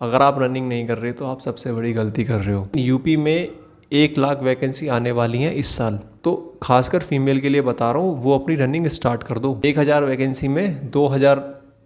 अगर आप रनिंग नहीं कर रहे तो आप सबसे बड़ी गलती कर रहे हो। यूपी में 1 लाख वैकेंसी आने वाली हैं इस साल, तो खासकर फीमेल के लिए बता रहा हूँ, वो अपनी रनिंग स्टार्ट कर दो। 1000 वैकेंसी में 2000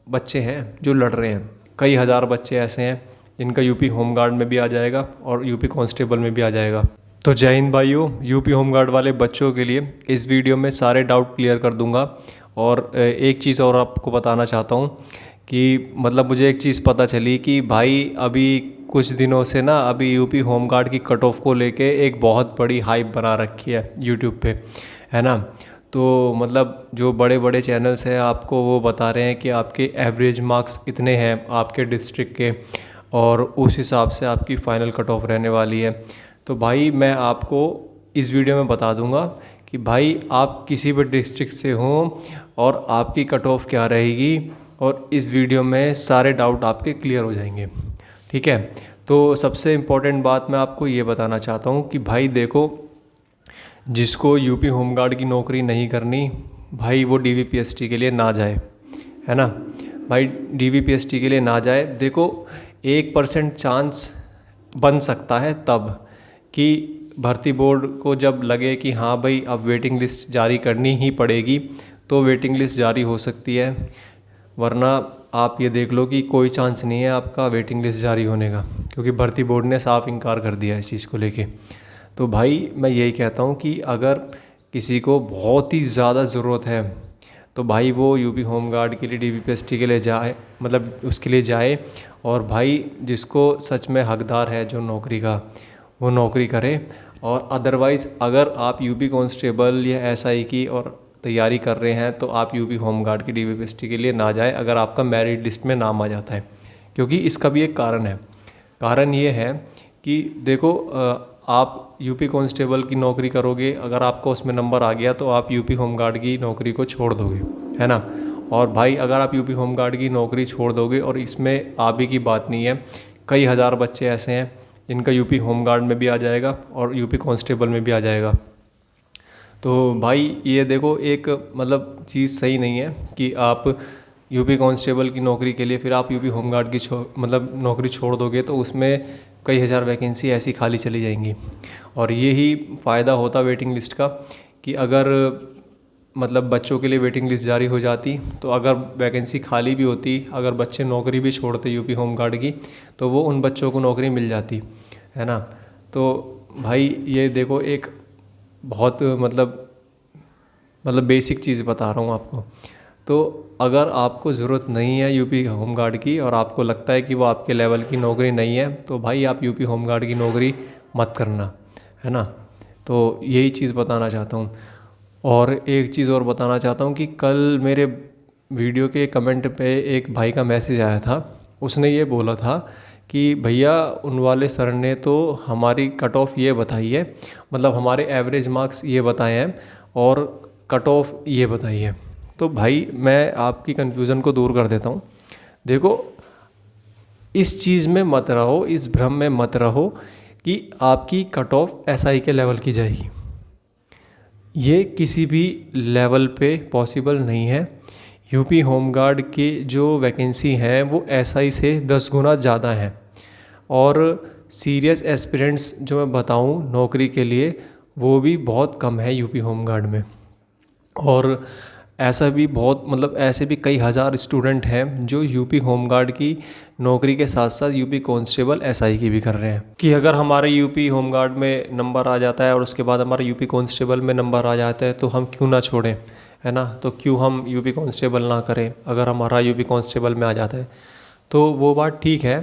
बच्चे हैं जो लड़ रहे हैं। कई हज़ार बच्चे ऐसे हैं जिनका यूपी होमगार्ड में भी आ जाएगा और यूपी कांस्टेबल में भी आ जाएगा। तो जय हिंद भाइयों, यूपी होमगार्ड वाले बच्चों के लिए इस वीडियो में सारे डाउट क्लियर कर दूंगा। और एक चीज़ और आपको बताना चाहता हूँ कि मतलब मुझे एक चीज़ पता चली कि भाई अभी कुछ दिनों से ना अभी यूपी होमगार्ड की कट ऑफ को लेके एक बहुत बड़ी हाइप बना रखी है यूट्यूब पे, है ना। तो मतलब जो बड़े बड़े चैनल्स हैं आपको वो बता रहे हैं कि आपके एवरेज मार्क्स इतने हैं आपके डिस्ट्रिक्ट के, और उस हिसाब से आपकी फ़ाइनल कट ऑफ रहने वाली है। तो भाई मैं आपको इस वीडियो में बता दूंगा कि भाई आप किसी भी डिस्ट्रिक्ट से हों और आपकी कट ऑफ क्या रहेगी, और इस वीडियो में सारे डाउट आपके क्लियर हो जाएंगे, ठीक है। तो सबसे इम्पोर्टेंट बात मैं आपको ये बताना चाहता हूँ कि भाई देखो, जिसको यूपी होमगार्ड की नौकरी नहीं करनी भाई वो डीवीपीएसटी के लिए ना जाए, है ना भाई, डीवीपीएसटी के लिए ना जाए। देखो 1% चांस बन सकता है तब कि भर्ती बोर्ड को जब लगे कि हाँ भाई अब वेटिंग लिस्ट जारी करनी ही पड़ेगी तो वेटिंग लिस्ट जारी हो सकती है, वरना आप ये देख लो कि कोई चांस नहीं है आपका वेटिंग लिस्ट जारी होने का, क्योंकि भर्ती बोर्ड ने साफ इनकार कर दिया इस चीज़ को लेके। तो भाई मैं यही कहता हूँ कि अगर किसी को बहुत ही ज़्यादा ज़रूरत है तो भाई वो यूपी होमगार्ड के लिए डीवीपीएसटी के लिए जाए, मतलब उसके लिए जाए। और भाई जिसको सच में हकदार है जो नौकरी का, वो नौकरी करे। और अदरवाइज़ अगर आप यूपी कांस्टेबल या एसआई की और तैयारी कर रहे हैं तो आप यूपी होमगार्ड की डीवीपीएसटी के लिए ना जाए अगर आपका मेरिट लिस्ट में नाम आ जाता है, क्योंकि इसका भी एक कारण है। कारण ये है कि देखो आप यूपी कांस्टेबल की नौकरी करोगे, अगर आपका उसमें नंबर आ गया तो आप यूपी होमगार्ड की नौकरी को छोड़ दोगे, है ना। और भाई अगर आप यूपी होमगार्ड की नौकरी छोड़ दोगे, और इसमें आप ही की बात नहीं है, कई हज़ार बच्चे ऐसे हैं जिनका यूपी होमगार्ड में भी आ जाएगा और यूपी कांस्टेबल में भी आ जाएगा। तो भाई ये देखो एक मतलब चीज़ सही नहीं है कि आप यूपी कांस्टेबल की नौकरी के लिए फिर आप यूपी होमगार्ड की मतलब नौकरी छोड़ दोगे तो उसमें कई हज़ार वैकेंसी ऐसी खाली चली जाएंगी। और यही फ़ायदा होता वेटिंग लिस्ट का कि अगर मतलब बच्चों के लिए वेटिंग लिस्ट जारी हो जाती तो अगर वैकेंसी खाली भी होती, अगर बच्चे नौकरी भी छोड़ते यूपी होमगार्ड की, तो वो उन बच्चों को नौकरी मिल जाती, है ना। तो भाई ये देखो एक बहुत मतलब बेसिक चीज़ बता रहा हूँ आपको। तो अगर आपको ज़रूरत नहीं है यूपी होमगार्ड की और आपको लगता है कि वो आपके लेवल की नौकरी नहीं है, तो भाई आप यूपी होमगार्ड की नौकरी मत करना, है ना। तो यही चीज़ बताना चाहता हूँ। और एक चीज़ और बताना चाहता हूँ कि कल मेरे वीडियो के कमेंट पे एक भाई का मैसेज आया था, उसने ये बोला था कि भैया उन वाले सर ने तो हमारी कट ऑफ ये बताई है, मतलब हमारे एवरेज मार्क्स ये बताए हैं और कट ऑफ ये बताई है। तो भाई मैं आपकी कन्फ्यूज़न को दूर कर देता हूँ। देखो इस चीज़ में मत रहो, इस भ्रम में मत रहो कि आपकी कट ऑफ एसआई के लेवल की जाएगी, ये किसी भी लेवल पे पॉसिबल नहीं है। यूपी होमगार्ड के जो वैकेंसी हैं वो एसआई से 10 गुना ज़्यादा हैं, और सीरियस एस्पिरेंट्स जो मैं बताऊं नौकरी के लिए वो भी बहुत कम है यूपी होमगार्ड में। और ऐसा भी बहुत मतलब ऐसे भी कई हज़ार स्टूडेंट हैं जो यूपी होमगार्ड की नौकरी के साथ साथ यूपी कांस्टेबल एसआई की भी कर रहे हैं, कि अगर हमारे यूपी होमगार्ड में नंबर आ जाता है और उसके बाद हमारा यूपी कांस्टेबल में नंबर आ जाता है तो हम क्यों ना छोड़ें, है ना। तो क्यों हम यूपी कांस्टेबल ना करें अगर हमारा यूपी कांस्टेबल में आ जाता है। तो वो बात ठीक है,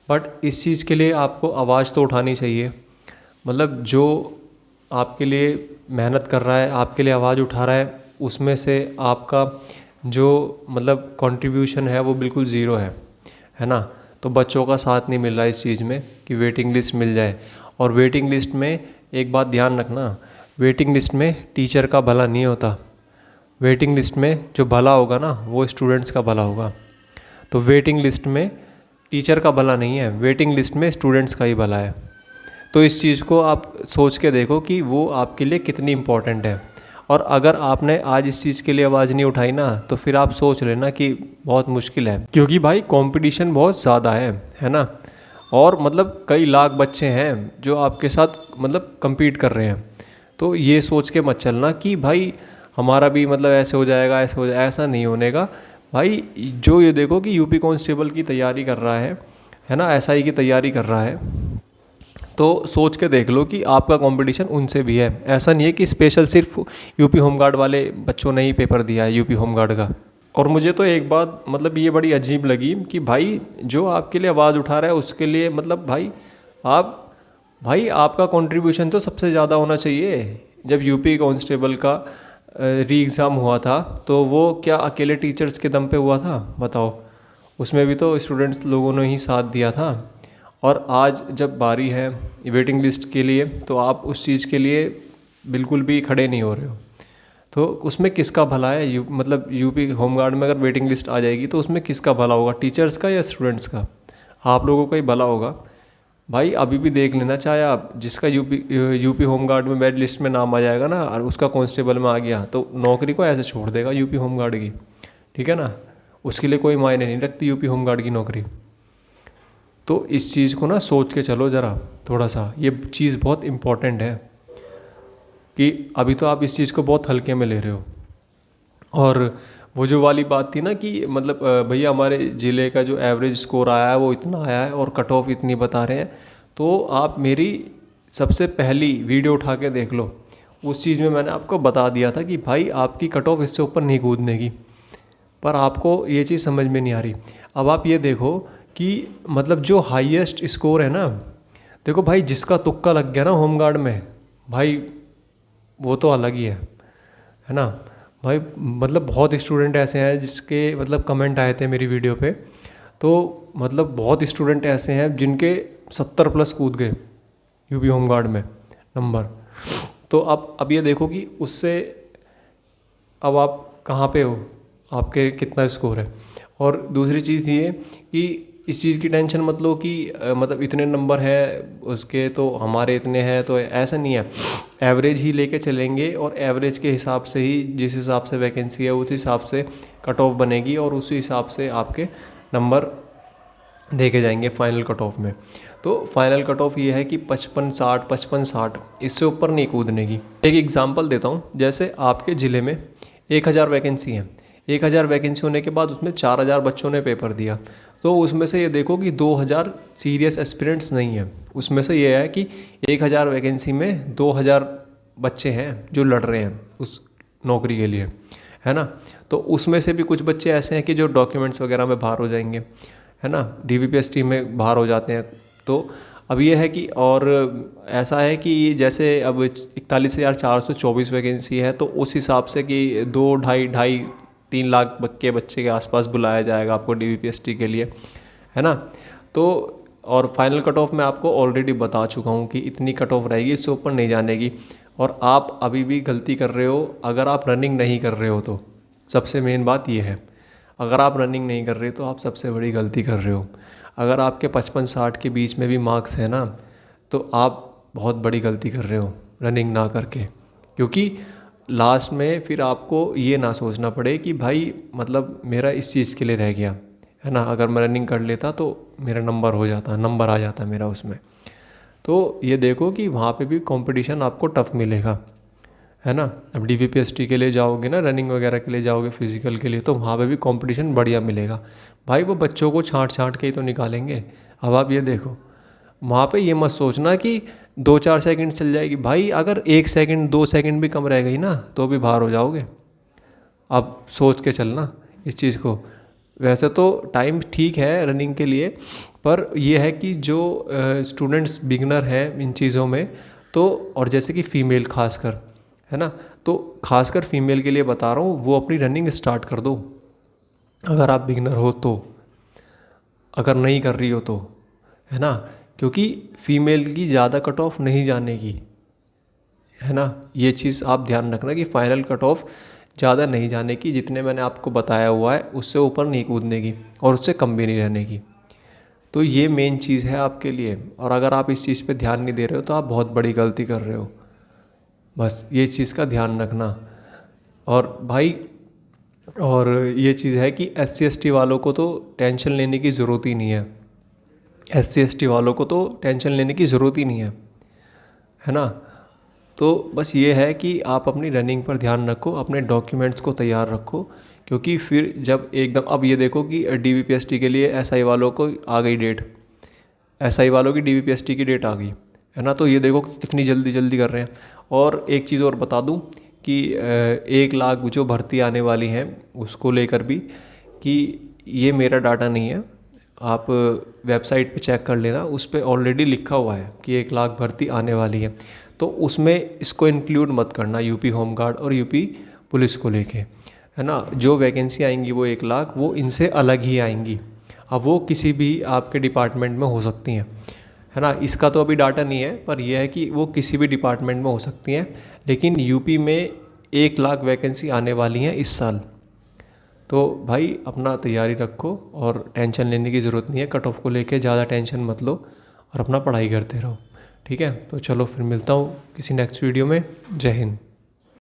बट इस चीज़ के लिए आपको आवाज़ तो उठानी चाहिए। मतलब जो आपके लिए मेहनत कर रहा है, आपके लिए आवाज़ उठा रहा है, उसमें से आपका जो मतलब कंट्रीब्यूशन है वो बिल्कुल ज़ीरो है ना। तो बच्चों का साथ नहीं मिल रहा इस चीज़ में कि वेटिंग लिस्ट मिल जाए। और वेटिंग लिस्ट में एक बात ध्यान रखना, वेटिंग लिस्ट में टीचर का भला नहीं होता, वेटिंग लिस्ट में जो भला होगा ना वो स्टूडेंट्स का भला होगा। तो वेटिंग लिस्ट में टीचर का भला नहीं है, वेटिंग लिस्ट में स्टूडेंट्स का ही भला है। तो इस चीज़ को आप सोच के देखो कि वो आपके लिए कितनी इम्पोर्टेंट है। और अगर आपने आज इस चीज़ के लिए आवाज़ नहीं उठाई ना तो फिर आप सोच लेना कि बहुत मुश्किल है, क्योंकि भाई कंपटीशन बहुत ज़्यादा है ना। और मतलब कई लाख बच्चे हैं जो आपके साथ मतलब compete कर रहे हैं। तो ये सोच के मत चलना कि भाई हमारा भी मतलब ऐसे हो जाएगा, ऐसे हो जाएगा, ऐसा नहीं होने का भाई। जो ये देखो कि यूपी कांस्टेबल की तैयारी कर रहा है ना, एसआई की तैयारी कर रहा है, तो सोच के देख लो कि आपका कंपटीशन उनसे भी है। ऐसा नहीं है कि स्पेशल सिर्फ यूपी होमगार्ड वाले बच्चों ने ही पेपर दिया है यूपी होमगार्ड का। और मुझे तो एक बात मतलब ये बड़ी अजीब लगी कि भाई जो आपके लिए आवाज़ उठा रहा है उसके लिए मतलब भाई आपका कंट्रीब्यूशन तो सबसे ज़्यादा होना चाहिए। जब यूपी कांस्टेबल का री एग्ज़ाम हुआ था तो वो क्या अकेले टीचर्स के दम पे हुआ था बताओ? उसमें भी तो स्टूडेंट्स लोगों ने ही साथ दिया था। और आज जब बारी है वेटिंग लिस्ट के लिए तो आप उस चीज़ के लिए बिल्कुल भी खड़े नहीं हो रहे हो। तो उसमें किसका भला है? मतलब यूपी होमगार्ड में अगर वेटिंग लिस्ट आ जाएगी तो उसमें किसका भला होगा, टीचर्स का या स्टूडेंट्स का? आप लोगों का ही भला होगा। भाई अभी भी देख लेना, चाहे आप जिसका यूपी होमगार्ड में मेरिट लिस्ट में नाम आ जाएगा ना और उसका कांस्टेबल में आ गया तो नौकरी को ऐसे छोड़ देगा यूपी होमगार्ड की, ठीक है ना? उसके लिए कोई मायने नहीं रखती यूपी होमगार्ड की नौकरी। तो इस चीज़ को ना सोच के चलो ज़रा थोड़ा सा, ये चीज़ बहुत इम्पोर्टेंट है कि अभी तो आप इस चीज़ को बहुत हल्के में ले रहे हो। और वो जो वाली बात थी ना कि मतलब भैया हमारे ज़िले का जो एवरेज स्कोर आया है वो इतना आया है और कट ऑफ इतनी बता रहे हैं, तो आप मेरी सबसे पहली वीडियो उठा के देख लो। उस चीज़ में मैंने आपको बता दिया था कि भाई आपकी कट ऑफ इससे ऊपर नहीं कूदने की, पर आपको ये चीज़ समझ में नहीं आ रही। अब आप ये देखो कि मतलब जो हाईएस्ट स्कोर है ना, देखो भाई जिसका तुक्का लग गया ना होमगार्ड में, भाई वो तो अलग ही है ना भाई। मतलब बहुत स्टूडेंट ऐसे हैं जिसके मतलब कमेंट आए थे मेरी वीडियो पे, तो मतलब बहुत स्टूडेंट ऐसे हैं जिनके 70 प्लस कूद गए यूपी होमगार्ड में नंबर। तो अब ये देखो कि उससे अब आप कहाँ पे हो, आपके कितना स्कोर है। और दूसरी चीज़ ये कि इस चीज़ की टेंशन मत लो कि मतलब इतने नंबर हैं उसके तो हमारे इतने हैं, तो ऐसा नहीं है। एवरेज ही लेके चलेंगे और एवरेज के हिसाब से ही जिस हिसाब से वैकेंसी है उस हिसाब से कट ऑफ बनेगी और उसी हिसाब से आपके नंबर देखे जाएंगे फाइनल कट ऑफ में। तो फाइनल कट ऑफ ये है कि 55-60 55-60 इससे ऊपर नहीं कूदने की। एक एग्जांपल देता हूँ, जैसे आपके ज़िले में 1000 वैकेंसी हैं, 1000 वैकेंसी होने के बाद उसमें 4000 बच्चों ने पेपर दिया, तो उसमें से ये देखो कि 2000 सीरियस एस्पिरेंट्स नहीं हैं। उसमें से ये है कि 1000 वैकेंसी में 2000 बच्चे हैं जो लड़ रहे हैं उस नौकरी के लिए, है ना? तो उसमें से भी कुछ बच्चे ऐसे हैं कि जो डॉक्यूमेंट्स वगैरह में बाहर हो जाएंगे, है ना, डीवीपीएसटी में बाहर हो जाते हैं। तो अब ये है कि और ऐसा है कि जैसे अब 41,424 वैकेंसी है, तो उस हिसाब से कि 2 ढाई 3 लाख के बच्चे के आसपास बुलाया जाएगा आपको डीवीपीएसटी के लिए, है ना? तो और फाइनल कट ऑफ मैं आपको ऑलरेडी बता चुका हूँ कि इतनी कट ऑफ रहेगी, इससे ऊपर नहीं जाने की। और आप अभी भी गलती कर रहे हो अगर आप रनिंग नहीं कर रहे हो तो। सबसे मेन बात ये है, अगर आप रनिंग नहीं कर रहे तो आप सबसे बड़ी गलती कर रहे हो। अगर आपके 55-60 के बीच में भी मार्क्स है ना, तो आप बहुत बड़ी गलती कर रहे हो रनिंग ना करके। क्योंकि लास्ट में फिर आपको ये ना सोचना पड़े कि भाई मतलब मेरा इस चीज़ के लिए रह गया, है ना? अगर मैं रनिंग कर लेता तो मेरा नंबर हो जाता, नंबर आ जाता मेरा उसमें। तो ये देखो कि वहाँ पे भी कंपटीशन आपको टफ मिलेगा, है ना? अब डीवीपीएसटी के लिए जाओगे ना, रनिंग वगैरह के लिए जाओगे फिजिकल के लिए, तो वहाँ पे भी कंपटीशन बढ़िया मिलेगा। भाई वो बच्चों को छांट छांट के ही तो निकालेंगे। अब आप ये देखो, वहाँ पे ये मत सोचना कि 2-4 सेकंड चल जाएगी। भाई अगर 1 सेकंड 2 सेकंड भी कम रह गई ना तो भी बाहर हो जाओगे। आप सोच के चलना इस चीज़ को। वैसे तो टाइम ठीक है रनिंग के लिए, पर यह है कि जो स्टूडेंट्स बिगनर हैं इन चीज़ों में, तो और जैसे कि फ़ीमेल खासकर, है ना, तो खासकर फीमेल के लिए बता रहा हूँ, वो अपनी रनिंग स्टार्ट कर दो अगर आप बिगनर हो तो, अगर नहीं कर रही हो तो, है ना? क्योंकि फ़ीमेल की ज़्यादा कट ऑफ नहीं जाने की, है ना? ये चीज़ आप ध्यान रखना कि फाइनल कट ऑफ ज़्यादा नहीं जाने की, जितने मैंने आपको बताया हुआ है उससे ऊपर नहीं कूदने की और उससे कम भी नहीं रहने की। तो ये मेन चीज़ है आपके लिए, और अगर आप इस चीज़ पे ध्यान नहीं दे रहे हो तो आप बहुत बड़ी गलती कर रहे हो। बस ये चीज़ का ध्यान रखना। और भाई और ये चीज़ है कि SC ST वालों को तो टेंशन लेने की ज़रूरत ही नहीं है। SC ST वालों को तो टेंशन लेने की ज़रूरत ही नहीं है ना। तो बस ये है कि आप अपनी रनिंग पर ध्यान रखो, अपने डॉक्यूमेंट्स को तैयार रखो, क्योंकि फिर जब एकदम अब ये देखो कि DVPST के लिए SI वालों को आ गई डेट, SI वालों की DVPST की डेट आ गई है ना। तो ये देखो कि कितनी जल्दी जल्दी कर रहे हैं। और एक चीज़ और बता दूं कि 1 लाख जो भर्ती आने वाली है उसको लेकर भी, कि ये मेरा डाटा नहीं है, आप वेबसाइट पे चेक कर लेना, उस पर ऑलरेडी लिखा हुआ है कि 1 लाख भर्ती आने वाली है। तो उसमें इसको इंक्लूड मत करना, यूपी होमगार्ड और यूपी पुलिस को लेके, है ना। जो वैकेंसी आएंगी वो 1 लाख वो इनसे अलग ही आएंगी। अब वो किसी भी आपके डिपार्टमेंट में हो सकती हैं, है ना। इसका तो अभी डाटा नहीं है, पर यह है कि वो किसी भी डिपार्टमेंट में हो सकती हैं। लेकिन यूपी में 1 लाख वैकेंसी आने वाली हैं इस साल। तो भाई अपना तैयारी रखो और टेंशन लेने की ज़रूरत नहीं है, कट ऑफ को लेके ज़्यादा टेंशन मत लो और अपना पढ़ाई करते रहो, ठीक है। तो चलो फिर मिलता हूँ किसी नेक्स्ट वीडियो में। जय हिंद।